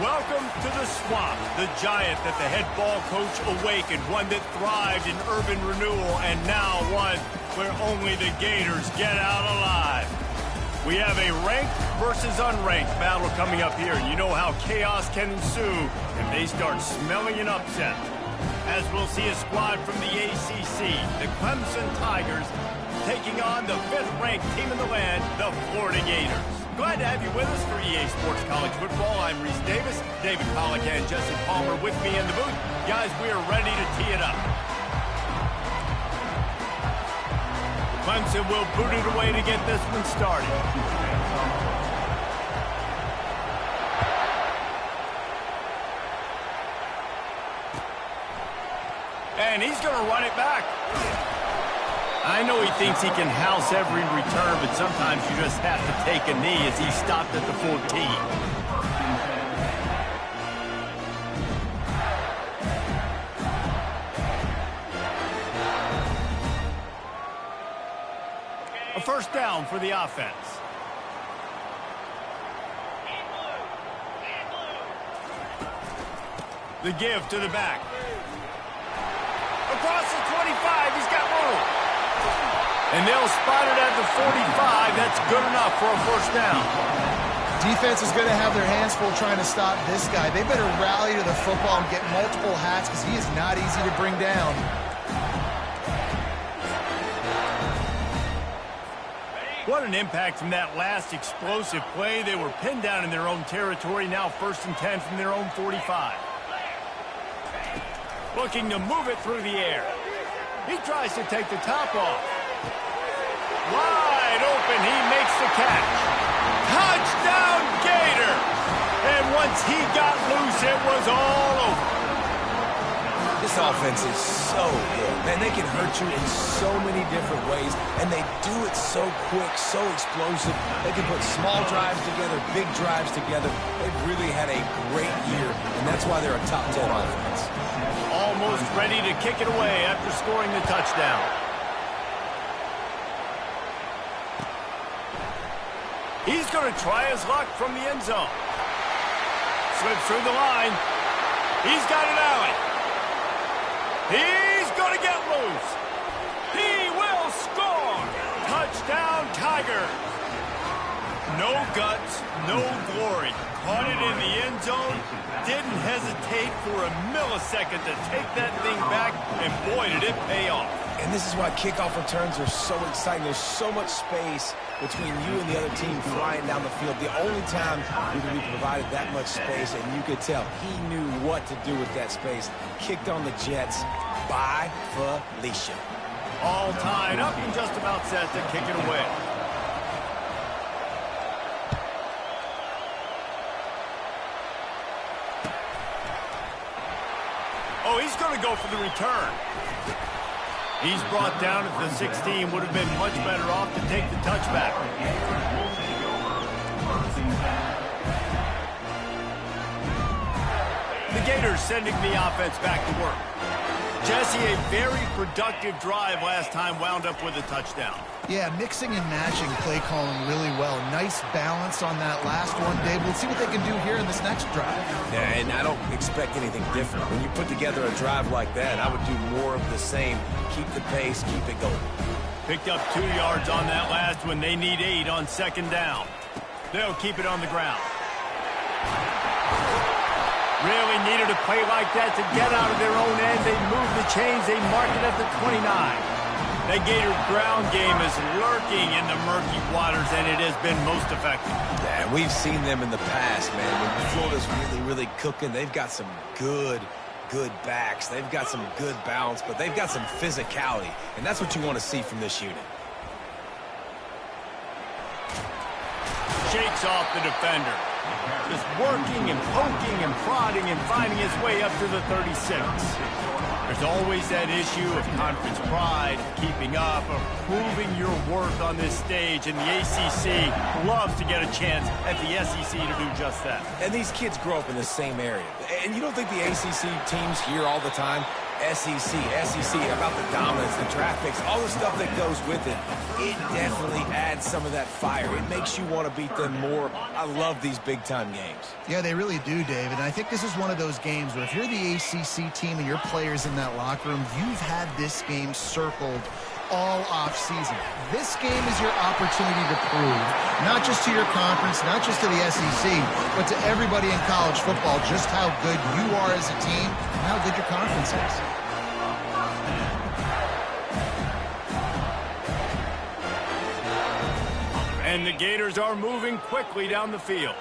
Welcome to the swamp, the giant that the head ball coach awakened, one that thrived in urban renewal, and now one where only the Gators get out alive. We have a ranked versus unranked battle coming up here, and you know how chaos can ensue if they start smelling an upset. As we'll see a squad from the ACC, the Clemson Tigers, taking on the 5th-ranked team in the land, the Florida Gators. Glad to have you with us for EA Sports College Football. I'm Reese Davis, David Pollack and Jesse Palmer with me in the booth. Guys, we are ready to tee it up. Clemson will boot it away to get this one started. And he's going to run it back. I know he thinks he can house every return, but sometimes you just have to take a knee as he stopped at the 14. A first down for the offense. The give to the back. Across the 25, he's got room. And they'll spot it at the 45. That's good enough for a first down. Defense is going to have their hands full trying to stop this guy. They better rally to the football and get multiple hats because he is not easy to bring down. What an impact from that last explosive play. They were pinned down in their own territory. Now 1st and 10 from their own 45. Looking to move it through the air. He tries to take the top off. Wide open, he makes the catch. Touchdown, Gator! And once he got loose, it was all over. This offense is so good. Man, they can hurt you in so many different ways, and they do it so quick, so explosive. They can put small drives together, big drives together. They've really had a great year, and that's why they're a top 10 offense. Almost ready to kick it away after scoring the touchdown. He's going to try his luck from the end zone. Slips through the line. He's got an alley. He's going to get loose. He will score. Touchdown, Tigers. No guts, no glory. Caught it in the end zone. Didn't hesitate for a millisecond to take that thing back, and boy, did it pay off. And this is why kickoff returns are so exciting. There's so much space between you and the other team flying down the field. The only time we can be provided that much space, and you could tell he knew what to do with that space. Kicked on the Jets by Felicia. All tied up and just about set to kick it away. Oh, he's going to go for the return. He's brought down at the 16. Would have been much better off to take the touchback. The Gators sending the offense back to work. Jesse, a very productive drive last time, wound up with a touchdown. Yeah, mixing and matching play calling really well. Nice balance on that last one, Dave. We'll see what they can do here in this next drive. Yeah, and I don't expect anything different. When you put together a drive like that, I would do more of the same. Keep the pace, keep it going. Picked up 2 yards on that last one. They need 8 on 2nd down. They'll keep it on the ground. Really needed a play like that to get out of their own end. They move the chains. They mark it at the 29. That Gator ground game is lurking in the murky waters, and it has been most effective. Yeah, and we've seen them in the past, man. When Florida's really cooking, they've got some good backs. They've got some good balance, but they've got some physicality, and that's what you want to see from this unit. Shakes off the defender. Just working and poking and prodding and finding his way up to the 36. There's always that issue of conference pride, keeping up, of proving your worth on this stage, and the ACC loves to get a chance at the SEC to do just that. And these kids grow up in the same area. And you don't think the ACC teams here all the time? SEC about the dominance, the draft picks, all the stuff that goes with it. It definitely adds some of that fire. It makes you want to beat them more. I love these big-time games. Yeah, they really do, David. And I think this is one of those games where if you're the ACC team and your players in that locker room, you've had this game circled all off-season. This game is your opportunity to prove, not just to your conference, not just to the SEC, but to everybody in college football, just how good you are as a team and how good your conference is. And the Gators are moving quickly down the field.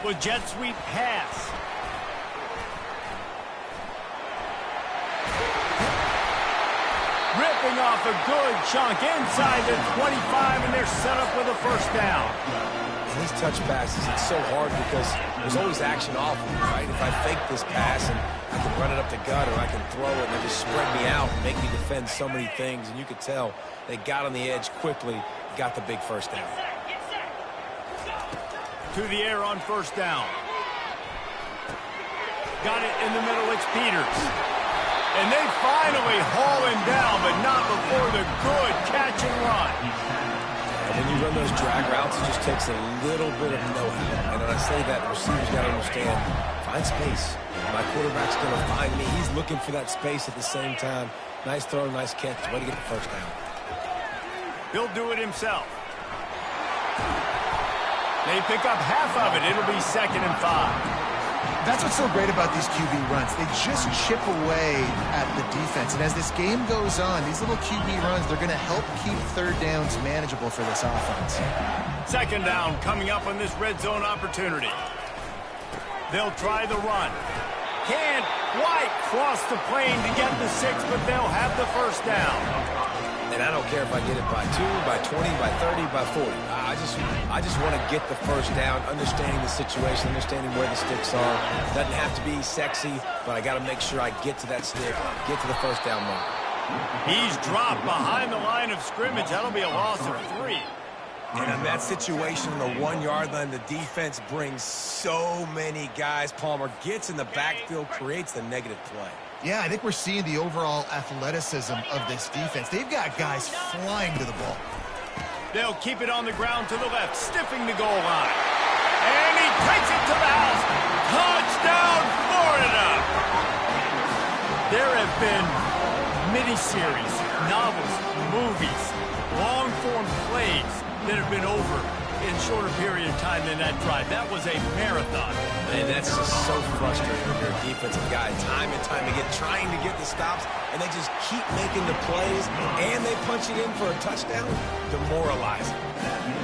With jet sweep pass. Ripping off a good chunk inside the 25, and they're set up with a first down. These touch passes, it's so hard because there's always action off of them, right? If I fake this pass and I can run it up the gut or I can throw it and they just spread me out and make me defend so many things, and you could tell they got on the edge quickly, got the big first down. To the air on first down. Got it in the middle, it's Peters. And they finally haul him down, but not before the good catch and run. And when you run those drag routes, it just takes a little bit of know-how. And when I say that, receivers got to understand, find space. My quarterback's going to find me. He's looking for that space at the same time. Nice throw, nice catch. Way to get the first down. He'll do it himself. They pick up half of it. It'll be 2nd and 5. That's what's so great about these QB runs. They just chip away at the defense. And as this game goes on, these little QB runs, they're going to help keep third downs manageable for this offense. 2nd down coming up on this red zone opportunity. They'll try the run. Can't quite cross the plane to get the 6, but they'll have the first down. And I don't care if I get it by 2, by 20, by 30, by 40. I just want to get the first down, understanding the situation, understanding where the sticks are. Doesn't have to be sexy, but I got to make sure I get to that stick, get to the first down mark. He's dropped behind the line of scrimmage. That'll be a loss of 3. And in that situation, the 1-yard line, the defense brings so many guys. Palmer gets in the backfield, creates the negative play. Yeah, I think we're seeing the overall athleticism of this defense. They've got guys flying to the ball. They'll keep it on the ground to the left, stiffing the goal line. And he takes it to the house. Touchdown, Florida! There have been miniseries, novels, movies, long-form plays that have been over in shorter period of time than that drive. That was a marathon. And that's just so frustrating when you're a defensive guy, time and time again, trying to get the stops, and they just keep making the plays, and they punch it in for a touchdown. Demoralizing.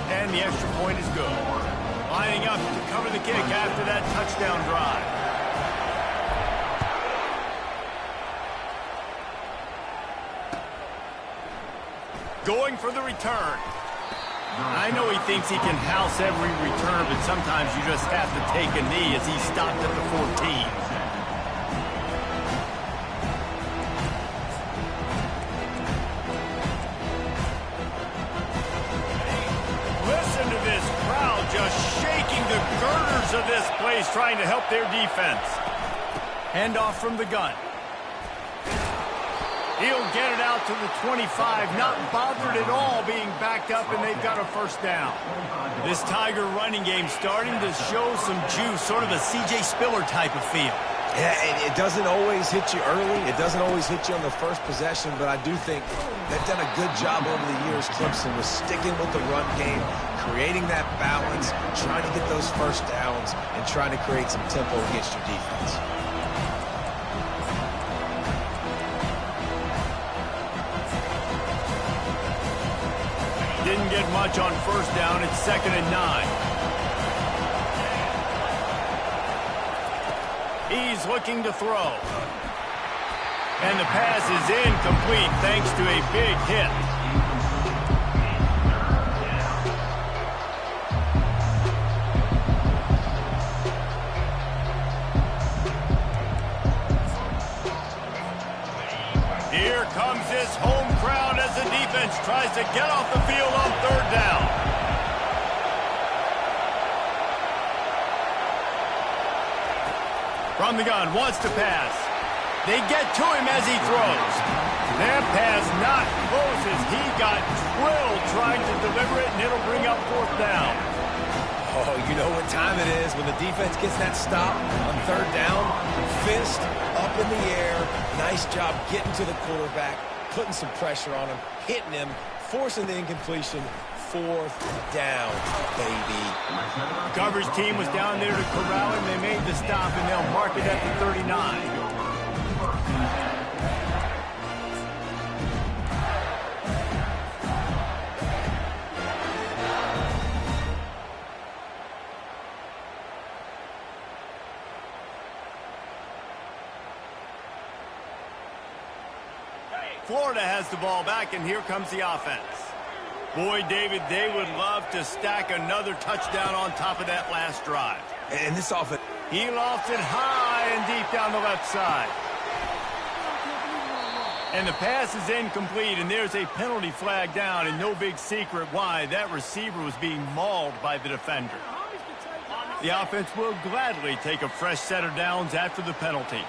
And the extra point is good. Lining up to cover the kick after that touchdown drive. Going for the return. I know he thinks he can house every return, but sometimes you just have to take a knee as he stopped at the 14. Listen to this crowd just shaking the girders of this place, trying to help their defense. Handoff from the gun. He'll get it out to the 25, not bothered at all being backed up, and they've got a first down. This Tiger running game starting to show some juice, sort of a C.J. Spiller type of feel. Yeah, it doesn't always hit you early. It doesn't always hit you on the first possession, but I do think they've done a good job over the years, Clemson, with sticking with the run game, creating that balance, trying to get those first downs, and trying to create some tempo against your defense. Didn't get much on first down. It's 2nd and 9. He's looking to throw. And the pass is incomplete thanks to a big hit. Here comes this home crowd as the defense tries to get off the field on 3rd down. From the gun, wants to pass. They get to him as he throws. That pass not closes. He got drilled trying to deliver it, and it'll bring up 4th down. Oh, you know what time it is when the defense gets that stop on 3rd down. Fist up in the air. Nice job getting to the quarterback, putting some pressure on him, hitting him, forcing the incompletion. 4th down, baby. The coverage team was down there to corral him. They made the stop, and they'll mark it at the 39. Florida has the ball back, and here comes the offense. Boy, David, they would love to stack another touchdown on top of that last drive. And this offense... He lofted high and deep down the left side. And the pass is incomplete, and there's a penalty flag down, and no big secret why. That receiver was being mauled by the defender. The offense will gladly take a fresh set of downs after the penalty.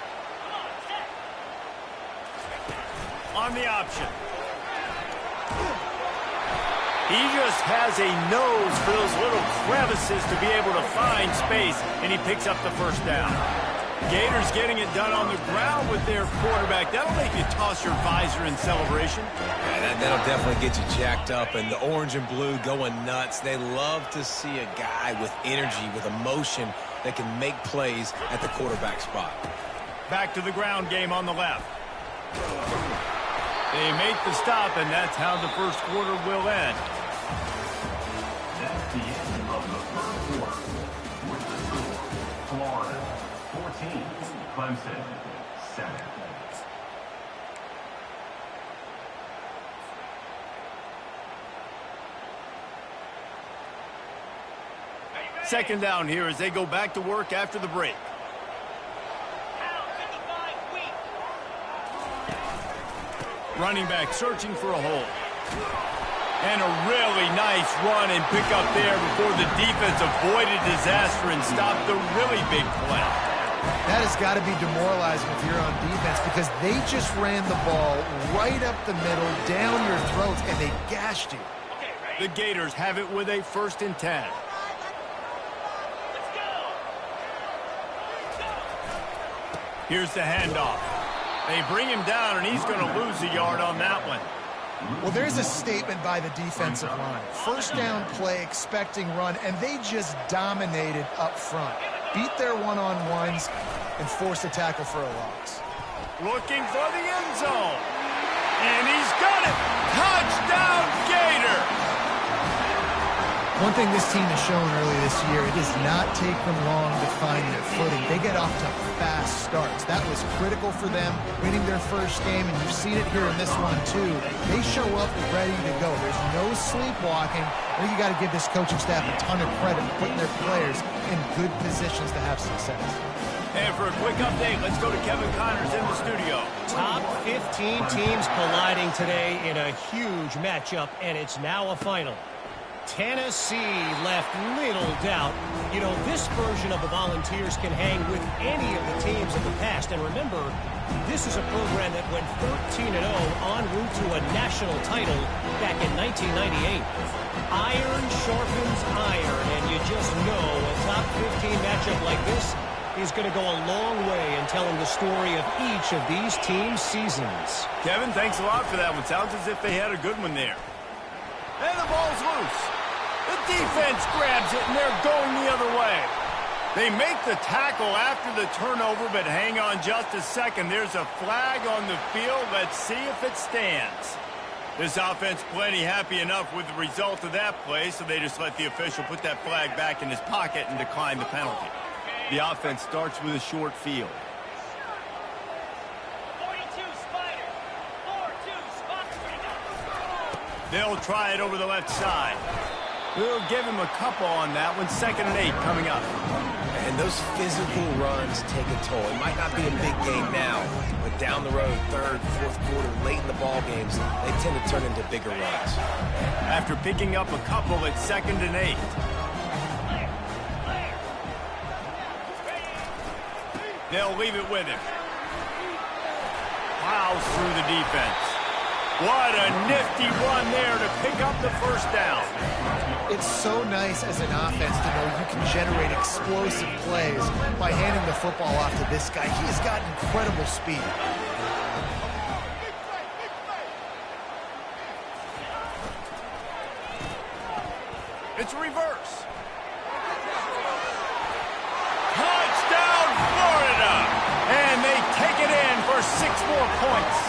On the option. He just has a nose for those little crevices to be able to find space, and he picks up the 1st down. Gators getting it done on the ground with their quarterback. That'll make you toss your visor in celebration. Yeah, that'll definitely get you jacked up, and the orange and blue going nuts. They love to see a guy with energy, with emotion, that can make plays at the quarterback spot. Back to the ground game on the left. They make the stop, and that's how the 1st quarter will end. That's the end of the 1st quarter. With the score, Florida 14, Clemson 7. Second down here as they go back to work after the break. Running back searching for a hole. And a really nice run and pick up there before the defense avoided disaster and stopped the really big play. That has got to be demoralizing if you're on defense because they just ran the ball right up the middle, down your throats, and they gashed you. The Gators have it with a 1st and 10. Here's the handoff. They bring him down, and he's going to lose a yard on that one. Well, there's a statement by the defensive line. 1st down play, expecting run, and they just dominated up front. Beat their one-on-ones and forced a tackle for a loss. Looking for the end zone. And he's got it. Touchdown, Gator. One thing this team has shown early this year, it does not take them long to find their footing. They get off to fast starts. That was critical for them, winning their 1st game, and you've seen it here in this one, too. They show up ready to go. There's no sleepwalking. I think you got to give this coaching staff a ton of credit for putting their players in good positions to have success. And for a quick update, let's go to Kevin Connors in the studio. Top 15 teams colliding today in a huge matchup, and it's now a final. Tennessee left little doubt. You know, this version of the Volunteers can hang with any of the teams of the past. And remember, this is a program that went 13-0 en route to a national title back in 1998. Iron sharpens iron, and you just know a top 15 matchup like this is going to go a long way in telling the story of each of these teams' seasons. Kevin, thanks a lot for that one. Sounds as if they had a good one there. And the ball's loose. The defense grabs it, and they're going the other way. They make the tackle after the turnover, but hang on just a second. There's a flag on the field. Let's see if it stands. This offense plenty happy enough with the result of that play, so they just let the official put that flag back in his pocket and decline the penalty. The offense starts with a short field. 42 Spider. 4-2 Spot. They'll try it over the left side. We'll give him a couple on that one. 2nd and 8 coming up. And those physical runs take a toll. It might not be a big game now, but down the road, 3rd, 4th quarter, late in the ball games, they tend to turn into bigger runs. After picking up a couple at 2nd and 8. They'll leave it with him. Plows through the defense. What a nifty run there to pick up the first down. It's so nice as an offense to know you can generate explosive plays by handing the football off to this guy. He's got incredible speed. It's a reverse. Touchdown, Florida! And they take it in for 6 more points.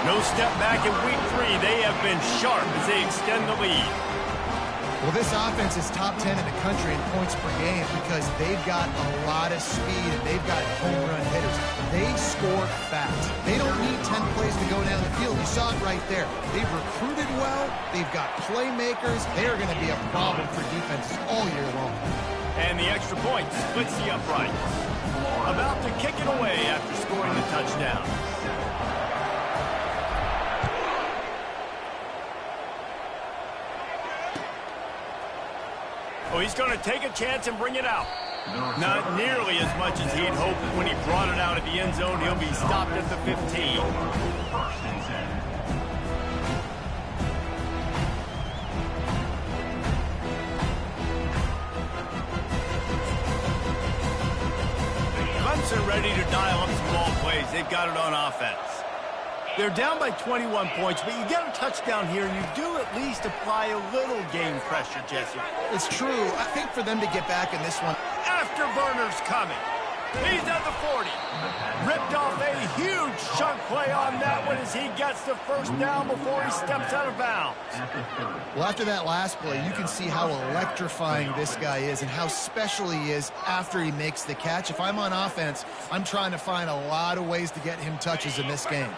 No step back in week 3. They have been sharp as they extend the lead. Well, this offense is top 10 in the country in points per game because they've got a lot of speed and they've got home run hitters. They score fast. They don't need 10 plays to go down the field. You saw it right there. They've recruited well. They've got playmakers. They are going to be a problem for defenses all year long. And the extra point splits the uprights. About to kick it away after scoring the touchdown. Oh, he's going to take a chance and bring it out. Not nearly as much as he'd hoped when he brought it out at the end zone. He'll be stopped at the 15. First and 10. Clemson ready to dial up some ball plays. They've got it on offense. They're down by 21 points, but you get a touchdown here, and you do at least apply a little game pressure, Jesse. It's true. I think for them to get back in this one. Afterburner's coming. He's at the 40. Ripped off a huge chunk play on that one as he gets the first down before he steps out of bounds. Well, after that last play, you can see how electrifying this guy is and how special he is after he makes the catch. If I'm on offense, I'm trying to find a lot of ways to get him touches in this game.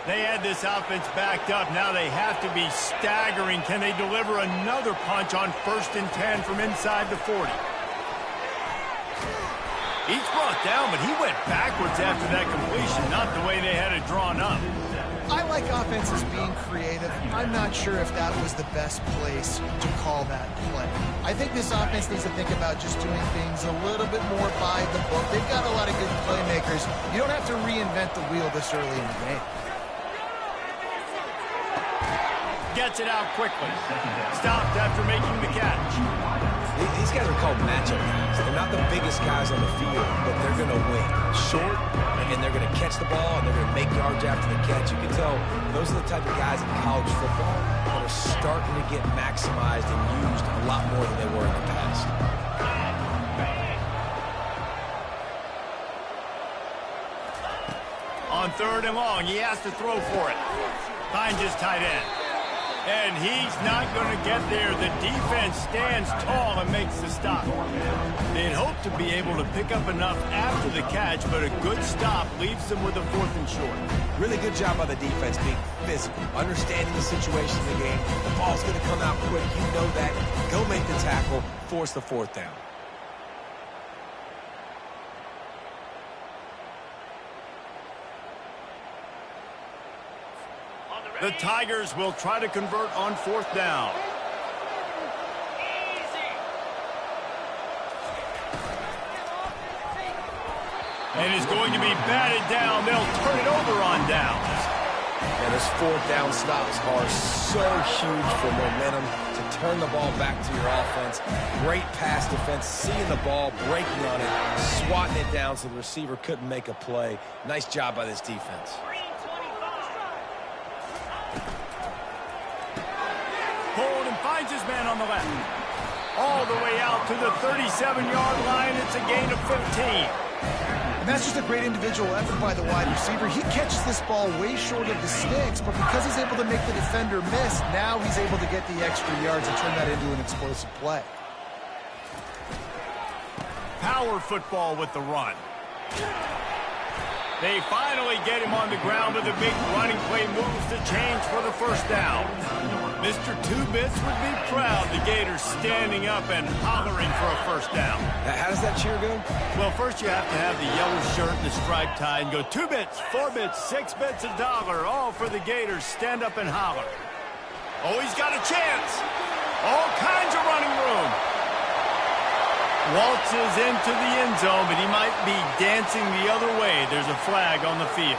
They had this offense backed up. Now they have to be staggering. Can they deliver another punch on 1st and 10 from inside the 40? He's brought down, but he went backwards after that completion, not the way they had it drawn up. I like offenses being creative. I'm not sure if that was the best place to call that play. I think this offense needs to think about just doing things a little bit more by the book. They've got a lot of good playmakers. You don't have to reinvent the wheel this early in the game. Gets it out quickly. Stopped after making the catch. These guys are called matchup guys. They're not the biggest guys on the field, but they're going to win. Short, and they're going to catch the ball, and they're going to make yards after the catch. You can tell those are the type of guys in college football that are starting to get maximized and used a lot more than they were in the past. On 3rd and long, he has to throw for it. Finds his tight end. And he's not going to get there. The defense stands tall and makes the stop. They'd hoped to be able to pick up enough after the catch, but a good stop leaves them with a 4th and short. Really good job by the defense being physical, understanding the situation in the game. The ball's going to come out quick. You know that. Go make the tackle, force the 4th down. The Tigers will try to convert on 4th down. And is going to be batted down. They'll turn it over on downs. And those 4th down stops are so huge for momentum to turn the ball back to your offense. Great pass defense, seeing the ball, breaking on it, swatting it down so the receiver couldn't make a play. Nice job by this defense. Hold and finds his man on the left. All the way out to the 37-yard line. It's a gain of 15. And that's just a great individual effort by the wide receiver. He catches this ball way short of the sticks, but because he's able to make the defender miss, now he's able to get the extra yards and turn that into an explosive play. Power football with the run. They finally get him on the ground with a big running play moves the change for the 1st down. Mr. Two-Bits would be proud. The Gators standing up and hollering for a 1st down. How does that cheer go? Well, first you have to have the yellow shirt and the striped tie and go 2 bits, 4 bits, 6 bits, $1, all for the Gators. Stand up and holler. Oh, he's got a chance. All kinds of running room. Waltzes into the end zone, but he might be dancing the other way. There's a flag on the field.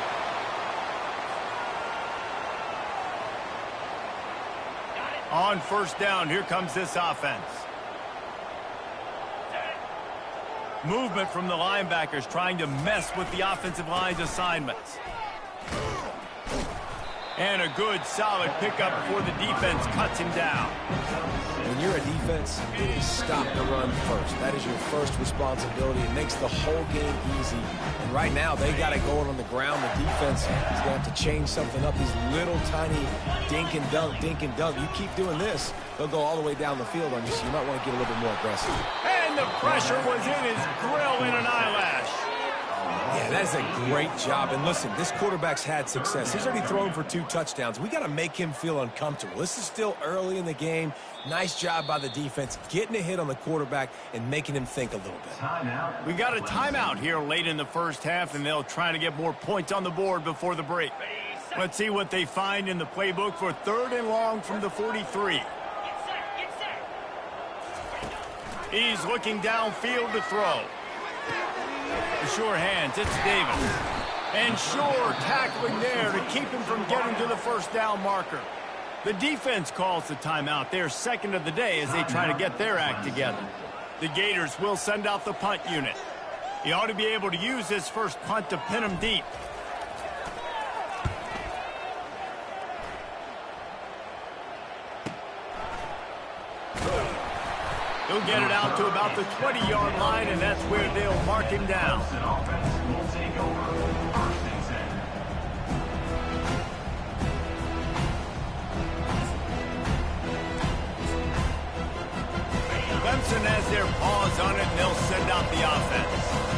On first down, here comes this offense. Movement from the linebackers trying to mess with the offensive line's assignments. And a good, solid pickup before the defense cuts him down. When you're a defense, it is stop the run first. That is your first responsibility. It makes the whole game easy. And right now, they got it going on the ground. The defense is going to have to change something up. These little tiny dink and dunk, dink and dunk. You keep doing this, they'll go all the way down the field on you, so you might want to get a little bit more aggressive. And the pressure was in his grill in an eyelash. Yeah, that is a great job. And listen, this quarterback's had success. He's already thrown for 2 touchdowns. We got to make him feel uncomfortable. This is still early in the game. Nice job by the defense, getting a hit on the quarterback and making him think a little bit. We got a timeout here late in the first half, and they'll try to get more points on the board before the break. Let's see what they find in the playbook for 3rd and long from the 43. He's looking downfield to throw. The sure hands, it's Davis. And sure tackling there to keep him from getting to the first down marker. The defense calls the timeout. Their second of the day as they try to get their act together. The Gators will send out the punt unit. He ought to be able to use this first punt to pin him deep. He'll get it out to about the 20-yard line, and that's where they'll mark him down. Clemson has their paws on it, and they'll send out the offense.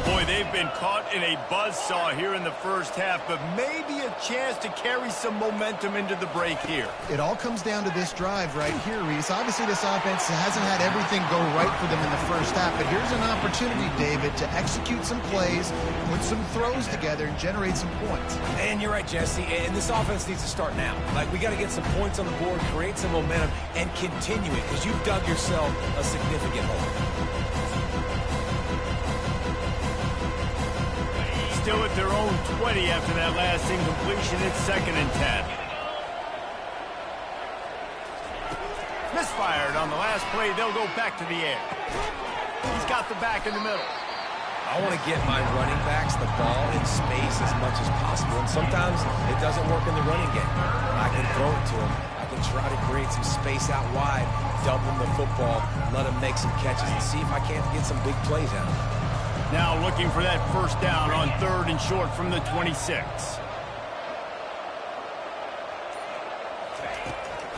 Boy, they've been caught in a buzzsaw here in the first half, but maybe a chance to carry some momentum into the break here. It all comes down to this drive right here, Reese. Obviously, this offense hasn't had everything go right for them in the first half, but here's an opportunity, David, to execute some plays, put some throws together, and generate some points. And you're right, Jesse, and this offense needs to start now. Like, we got to get some points on the board, create some momentum, and continue it, because you've dug yourself a significant hole. Still at their own 20 after that last incompletion. It's 2nd and 10. Misfired on the last play. They'll go back to the air. He's got the back in the middle. I want to get my running backs the ball in space as much as possible, and sometimes it doesn't work in the running game. I can throw it to him. I can try to create some space out wide, dump him the football, let him make some catches, and see if I can't get some big plays out of him. Now looking for that first down on 3rd and short from the 26.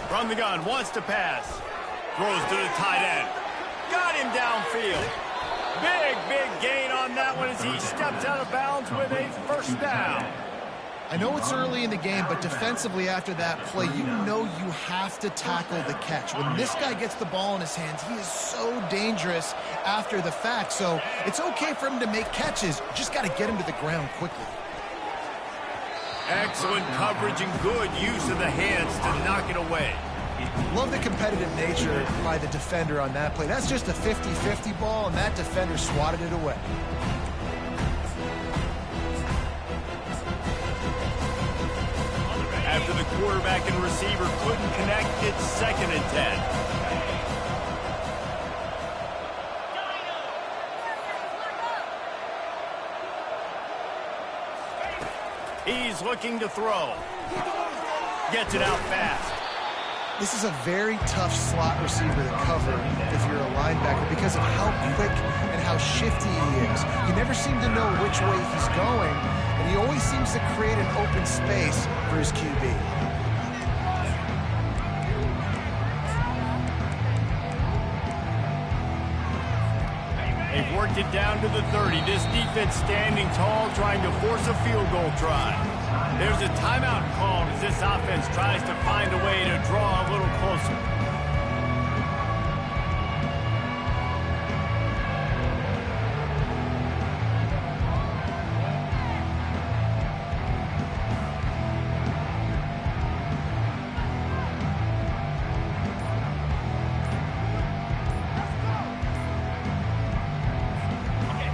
From the gun, wants to pass. Throws to the tight end. Got him downfield. Big gain on that one as he steps out of bounds with a first down. I know it's early in the game, but defensively after that play, you know you have to tackle the catch. When this guy gets the ball in his hands, he is so dangerous after the fact. So it's okay for him to make catches. You just got to get him to the ground quickly. Excellent coverage and good use of the hands to knock it away. Love the competitive nature by the defender on that play. That's just a 50-50 ball, and that defender swatted it away. After the quarterback and receiver couldn't connect, it's 2nd and 10. He's looking to throw. Gets it out fast. This is a very tough slot receiver to cover if you're a linebacker because of how quick and how shifty he is. You never seem to know which way he's going, and he always seems to create an open space for his QB. They've worked it down to the 30. This defense standing tall, trying to force a field goal try. There's a timeout called as this offense tries to find a way to draw a little closer.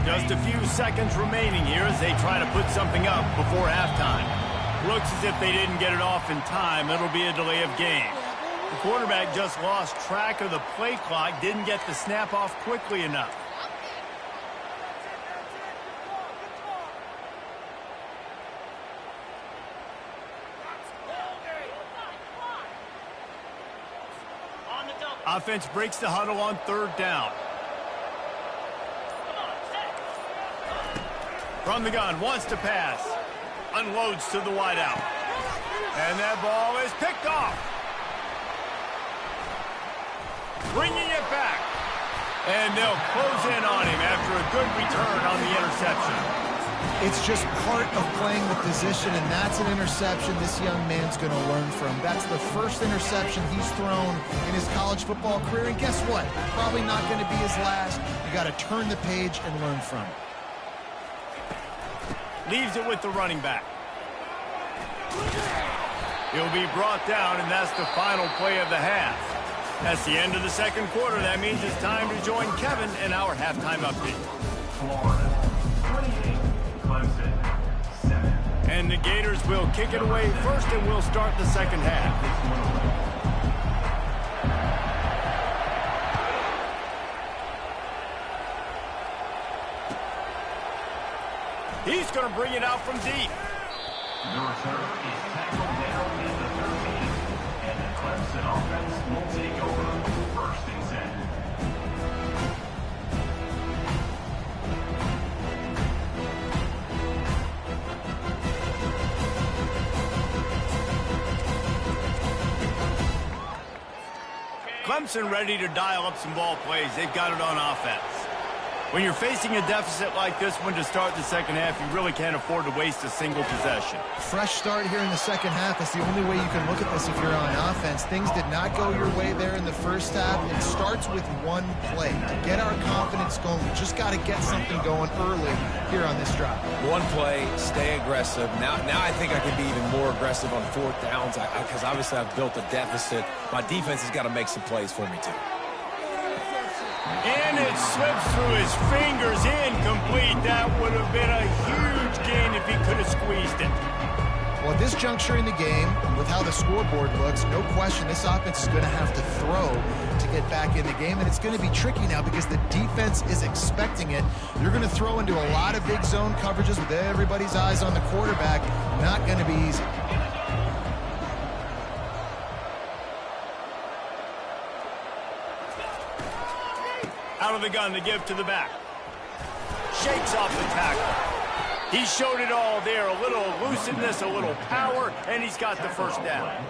Just a few seconds remaining here as they try to put something up before halftime. Looks as if they didn't get it off in time. It'll be a delay of game. The quarterback just lost track of the play clock, didn't get the snap off quickly enough. Offense breaks the huddle on third down. From the gun, wants to pass. Unloads to the wideout. And that ball is picked off. Bringing it back. And they'll close in on him after a good return on the interception. It's just part of playing the position, and that's an interception this young man's going to learn from. That's the first interception he's thrown in his college football career, and guess what? Probably not going to be his last. You got to turn the page and learn from it. Leaves it with the running back. He'll be brought down, and that's the final play of the half. That's the end of the second quarter. That means it's time to join Kevin in our halftime update. Florida, 28. Clemson, 7. And the Gators will kick it away first, and we'll start the second half. He's going to bring it out from deep. The return is tackled down in the 13. And the Clemson offense will take over 1st and 10. Clemson ready to dial up some ball plays. They've got it on offense. When you're facing a deficit like this one to start the second half, you really can't afford to waste a single possession. Fresh start here in the second half. That's the only way you can look at this if you're on offense. Things did not go your way there in the first half. It starts with one play. To get our confidence going, we just got to get something going early here on this drive. One play, stay aggressive. Now I think I can be even more aggressive on 4th downs because obviously I've built a deficit. My defense has got to make some plays for me too. And it slips through his fingers, incomplete. That would have been a huge gain if he could have squeezed it. Well, at this juncture in the game, with how the scoreboard looks, no question this offense is going to have to throw to get back in the game, and it's going to be tricky now because the defense is expecting it. You're going to throw into a lot of big zone coverages with everybody's eyes on the quarterback. Not going to be easy. Out of the gun to give to the back. Shakes off the tackle. He showed it all there. A little elusiveness, a little power, and he's got the first down.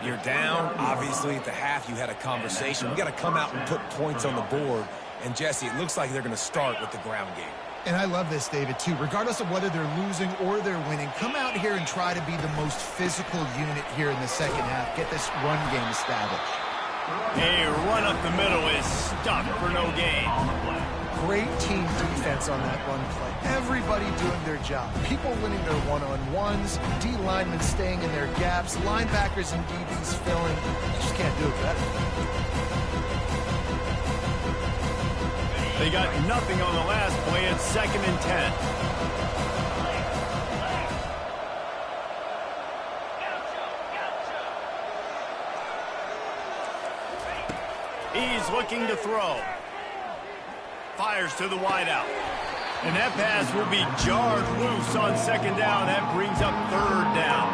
You're down. Obviously, at the half, you had a conversation. We got to come out and put points on the board. And, Jesse, it looks like they're going to start with the ground game. And I love this, David, too. Regardless of whether they're losing or they're winning, come out here and try to be the most physical unit here in the second half. Get this run game established. A run up the middle is stuck for no gain. Great team defense on that run play. Everybody doing their job. People winning their one-on-ones, D linemen staying in their gaps, linebackers and DBs filling. You just can't do it better. They got nothing on the last play. It's 2nd and 10. He's looking to throw. Fires to the wideout. And that pass will be jarred loose on 2nd down. That brings up 3rd down.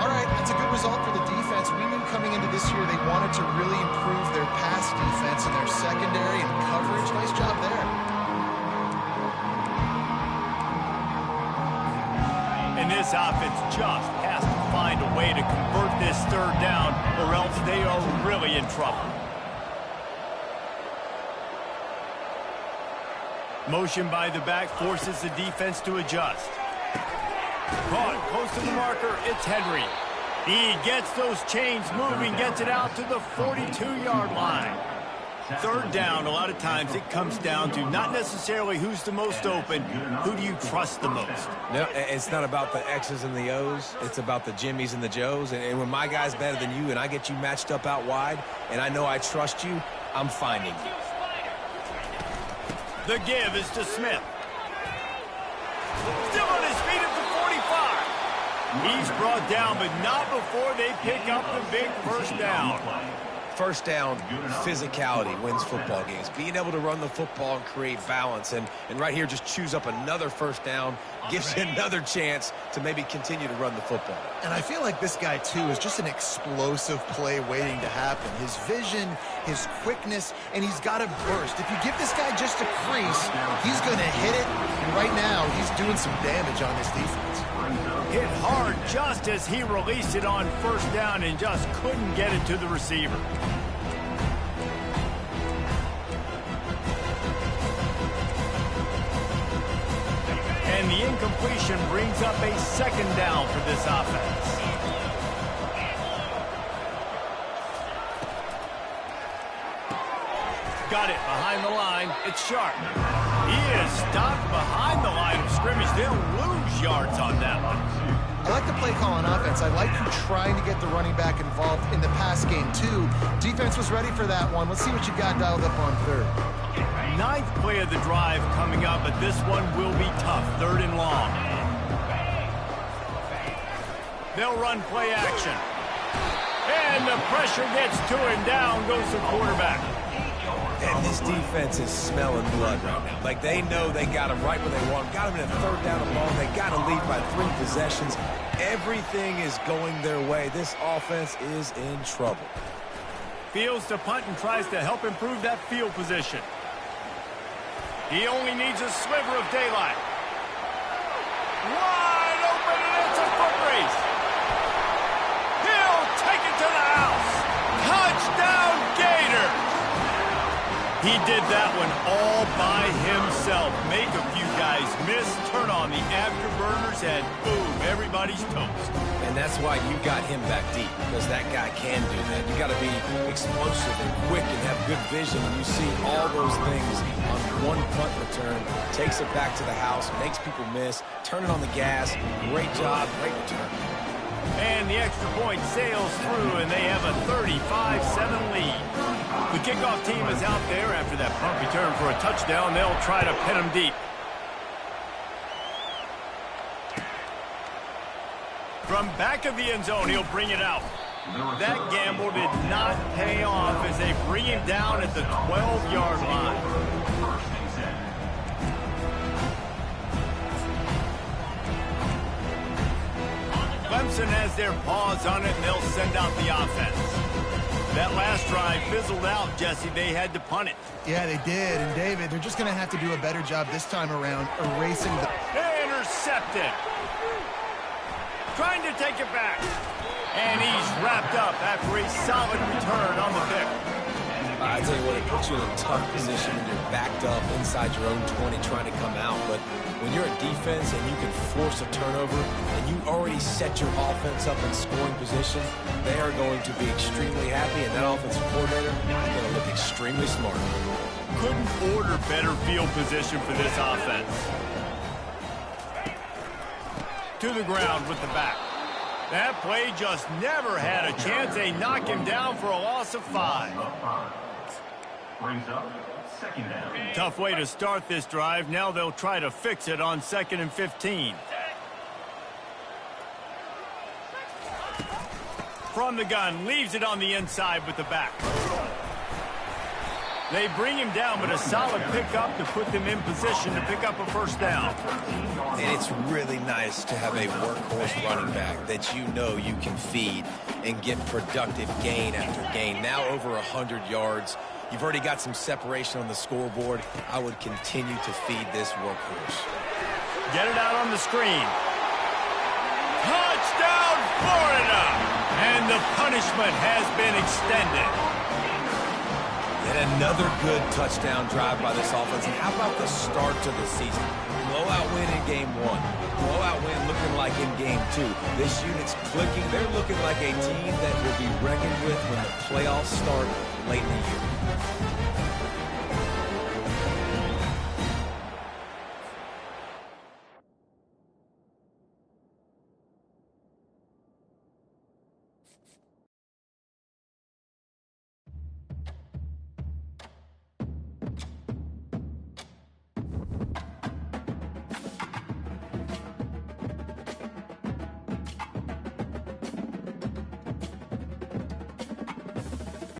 All right, that's a good result for the defense. We knew coming into this year they wanted to really improve their pass defense and their secondary and coverage. Nice job there. And this offense just has to find a way to convert this 3rd down, or else they are really in trouble. Motion by the back forces the defense to adjust. Caught close to the marker, it's Henry. He gets those chains moving, gets it out to the 42-yard line. 3rd down, a lot of times it comes down to not necessarily who's the most open, who do you trust the most? No, it's not about the X's and the O's. It's about the Jimmys and the Joes. And when my guy's better than you and I get you matched up out wide and I know I trust you, I'm finding you. The give is to Smith. Still on his feet at the 45. He's brought down, but not before they pick up the big first down. First down, physicality wins football games. Being able to run the football and create balance. And right here, just choose up another first down, gives you another chance to maybe continue to run the football. And I feel like this guy, too, is just an explosive play waiting to happen. His vision, his quickness, and he's got a burst. If you give this guy just a crease, he's going to hit it. And right now, he's doing some damage on this defense. Hit hard just as he released it on first down and just couldn't get it to the receiver. And the incompletion brings up a second down for this offense. Got it behind the line. It's Sharp. He is stopped behind the line of scrimmage. They'll lose yards on that one. I like the play call on offense. I like you trying to get the running back involved in the pass game, too. Defense was ready for that one. Let's see what you got dialed up on third. Ninth play of the drive coming up, but this one will be tough. Third and long. They'll run play action. And the pressure gets to him. Down goes the quarterback. And this defense is smelling blood right now. Like, they know they got him right where they want him. Got him in a third down and long. They got to lead by 3 possessions. Everything is going their way. This offense is in trouble. Fields to punt and tries to help improve that field position. He only needs a sliver of daylight. Wide open, and it's a foot race. He'll take it to the house. Touchdown, Gator. He did that one all by himself. Make a few guys miss, turn on the afterburners, and boom, everybody's toast. And that's why you got him back deep, because that guy can do that. You got to be explosive and quick and have good vision. And you see all those things on one punt return. Takes it back to the house, makes people miss, turning on the gas. Great job, great return. And the extra point sails through, and they have a 35-7 lead. The kickoff team is out there after that punt return for a touchdown. They'll try to pin him deep. From back of the end zone, he'll bring it out. That gamble did not pay off as they bring him down at the 12-yard line. Clemson has their paws on it, and they'll send out the offense. That last drive fizzled out, Jesse. They had to punt it. Yeah, they did. And, David, they're just going to have to do a better job this time around erasing the... Intercepted. Trying to take it back. And he's wrapped up after a solid return on the pick. I tell you what, it puts you in a tough position when you're backed up inside your own 20 trying to come out. But when you're a defense and you can force a turnover and you already set your offense up in scoring position, they are going to be extremely happy, and that offensive coordinator is going to look extremely smart. Couldn't order better field position for this offense. To the ground with the back. That play just never had a chance. They knock him down for a loss of 5. Brings up second down. Tough way to start this drive. Now they'll try to fix it on 2nd and 15. From the gun, leaves it on the inside with the back. They bring him down, but a solid pickup to put them in position to pick up a first down. And it's really nice to have a workhorse running back that you know you can feed and get productive gain after gain. Now over 100 yards. You've already got some separation on the scoreboard. I would continue to feed this workhorse. Get it out on the screen. Touchdown, Florida! And the punishment has been extended. And another good touchdown drive by this offense. And how about the start to the season? Blowout win in game 1. Blowout win looking like in game 2. This unit's clicking. They're looking like a team that will be reckoned with when the playoffs start late in the year.